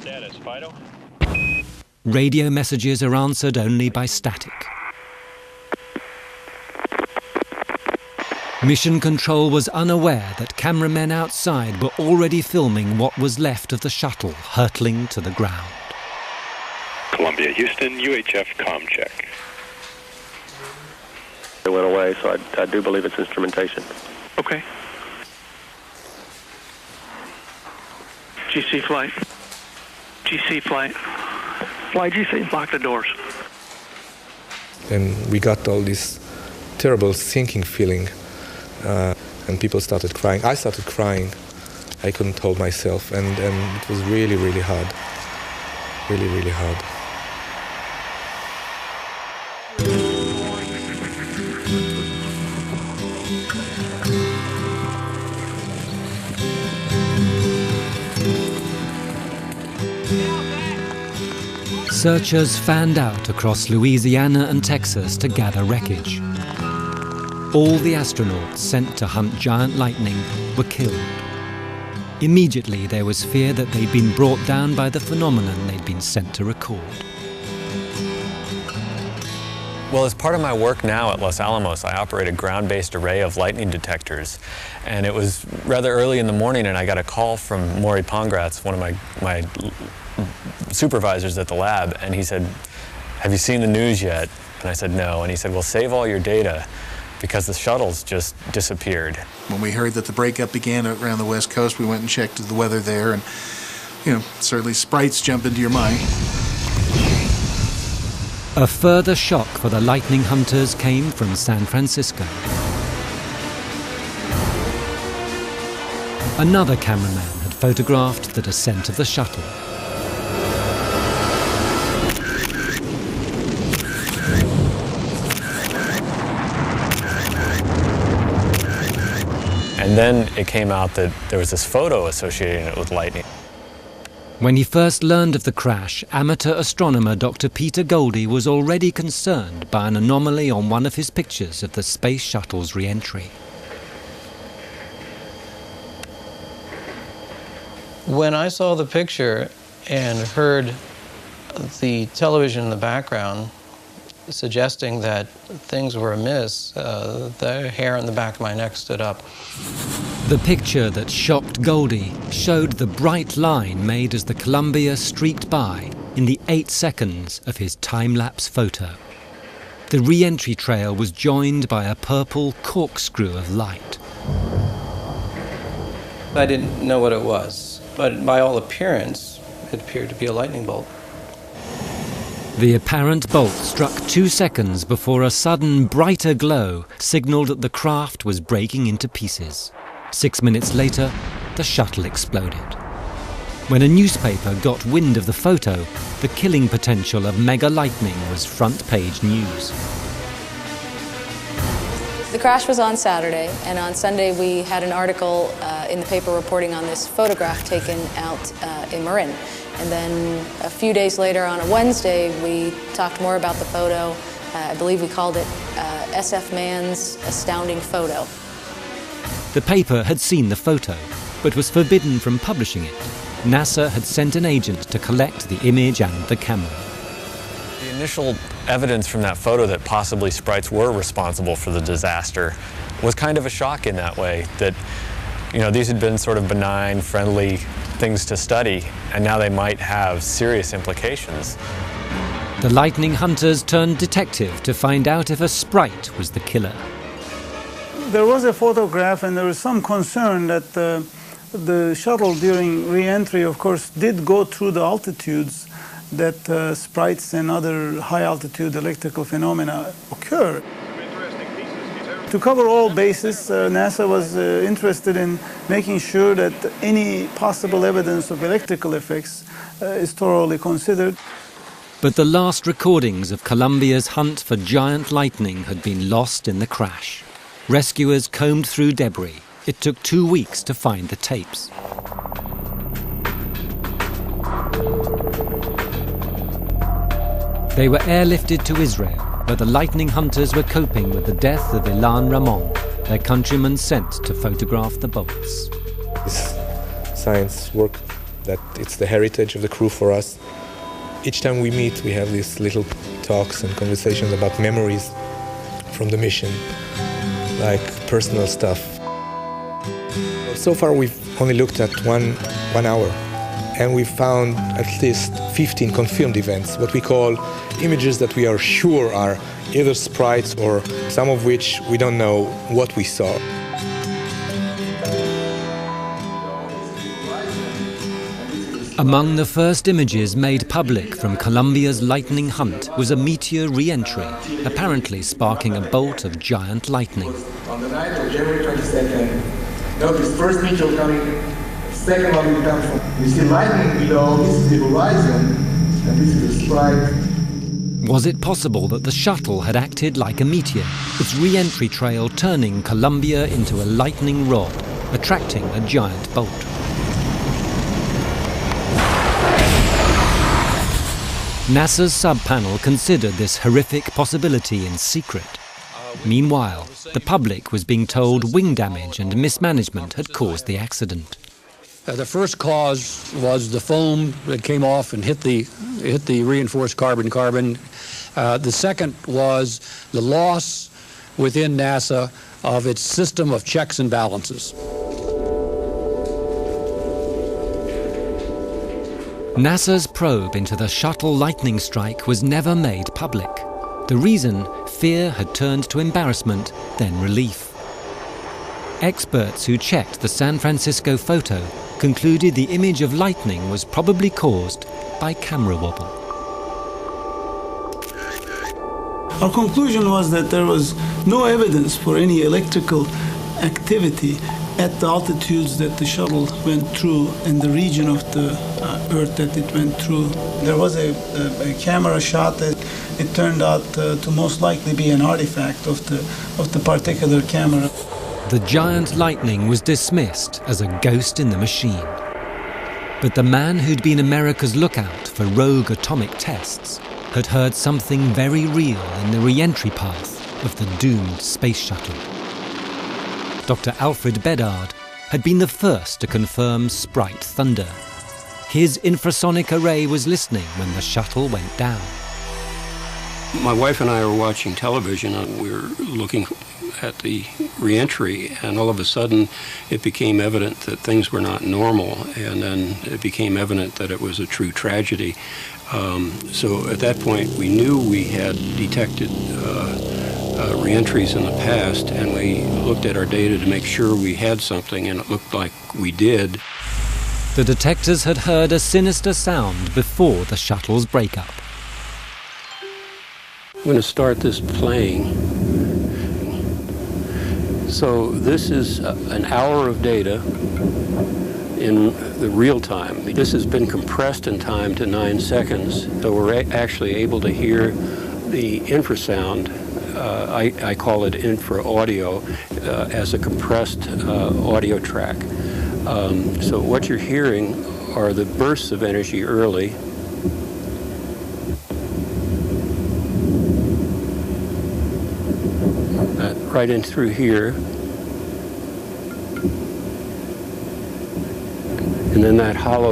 status, Fido? Radio messages are answered only by static. Mission Control was unaware that cameramen outside were already filming what was left of the shuttle hurtling to the ground. Columbia, Houston, UHF comm check. It went away, so I do believe it's instrumentation. Okay. GC flight. GC flight. Fly GC. Lock the doors. And we got all this terrible sinking feeling. And people started crying. I started crying. I couldn't hold myself, and it was really, really hard. Really, really hard. Searchers fanned out across Louisiana and Texas to gather wreckage. All the astronauts sent to hunt giant lightning were killed. Immediately there was fear that they'd been brought down by the phenomenon they'd been sent to record. Well, as part of my work now at Los Alamos, I operate a ground-based array of lightning detectors. And it was rather early in the morning, and I got a call from Maury Pongratz, one of my supervisors at the lab, and he said, "Have you seen the news yet?" And I said, "No." And he said, "Well, save all your data, because the shuttle's just disappeared." When we heard that the breakup began around the West Coast, we went and checked the weather there, and, certainly sprites jump into your mind. A further shock for the lightning hunters came from San Francisco. Another cameraman had photographed the descent of the shuttle. And then it came out that there was this photo associating it with lightning. When he first learned of the crash, amateur astronomer Dr. Peter Goldie was already concerned by an anomaly on one of his pictures of the space shuttle's re-entry. When I saw the picture and heard the television in the background suggesting that things were amiss, the hair on the back of my neck stood up. The picture that shocked Goldie showed the bright line made as the Columbia streaked by in the 8 seconds of his time-lapse photo. The re-entry trail was joined by a purple corkscrew of light. I didn't know what it was, but by all appearance, it appeared to be a lightning bolt. The apparent bolt struck 2 seconds before a sudden brighter glow signaled that the craft was breaking into pieces. 6 minutes later, the shuttle exploded. When a newspaper got wind of the photo, the killing potential of Megalightning was front-page news. The crash was on Saturday, and on Sunday we had an article in the paper reporting on this photograph taken out in Marin. And then a few days later, on a Wednesday, we talked more about the photo. I believe we called it SF Man's Astounding Photo. The paper had seen the photo, but was forbidden from publishing it. NASA had sent an agent to collect the image and the camera. The initial evidence from that photo that possibly sprites were responsible for the disaster was kind of a shock in that way, that these had been sort of benign, friendly things to study, and now they might have serious implications. The lightning hunters turned detective to find out if a sprite was the killer. There was a photograph, and there was some concern that the shuttle during re-entry, of course, did go through the altitudes that sprites and other high-altitude electrical phenomena occur. To cover all bases, NASA was interested in making sure that any possible evidence of electrical effects is thoroughly considered. But the last recordings of Columbia's hunt for giant lightning had been lost in the crash. Rescuers combed through debris. It took 2 weeks to find the tapes. They were airlifted to Israel, where the lightning hunters were coping with the death of Ilan Ramon, their countrymen sent to photograph the bolts. This science work that it's the heritage of the crew for us. Each time we meet, we have these little talks and conversations about memories from the mission, like personal stuff. So far, we've only looked at one hour, and we found at least 15 confirmed events, what we call images that we are sure are either sprites or some of which we don't know what we saw. Among the first images made public from Columbia's lightning hunt was a meteor re-entry, apparently sparking a bolt of giant lightning. On the night of January 22nd, notice first meteor coming, second one will come from. You see lightning below, this is the horizon, and this is the sprite. Was it possible that the shuttle had acted like a meteor, its re-entry trail turning Columbia into a lightning rod, attracting a giant bolt? NASA's sub-panel considered this horrific possibility in secret. Meanwhile, the public was being told wing damage and mismanagement had caused the accident. The first cause was the foam that came off and hit the reinforced carbon-carbon. The second was the loss within NASA of its system of checks and balances. NASA's probe into the shuttle lightning strike was never made public. The reason, fear had turned to embarrassment, then relief. Experts who checked the San Francisco photo concluded the image of lightning was probably caused by camera wobble. Our conclusion was that there was no evidence for any electrical activity at the altitudes that the shuttle went through and the region of the Earth that it went through. There was a camera shot that it turned out to most likely be an artifact of the particular camera. The giant lightning was dismissed as a ghost in the machine. But the man who'd been America's lookout for rogue atomic tests had heard something very real in the re-entry path of the doomed space shuttle. Dr. Alfred Bedard had been the first to confirm Sprite Thunder. His infrasonic array was listening when the shuttle went down. My wife and I were watching television and we were looking at the re-entry, and all of a sudden it became evident that things were not normal, and then it became evident that it was a true tragedy. So at that point we knew we had detected re-entries in the past, and we looked at our data to make sure we had something, and it looked like we did. The detectors had heard a sinister sound before the shuttle's breakup. I'm going to start this playing. So this is an hour of data in the real time. This has been compressed in time to 9 seconds, so we're actually able to hear the infrasound. I call it infra audio as a compressed audio track. So what you're hearing are the bursts of energy early. Right in through here. And then that hollow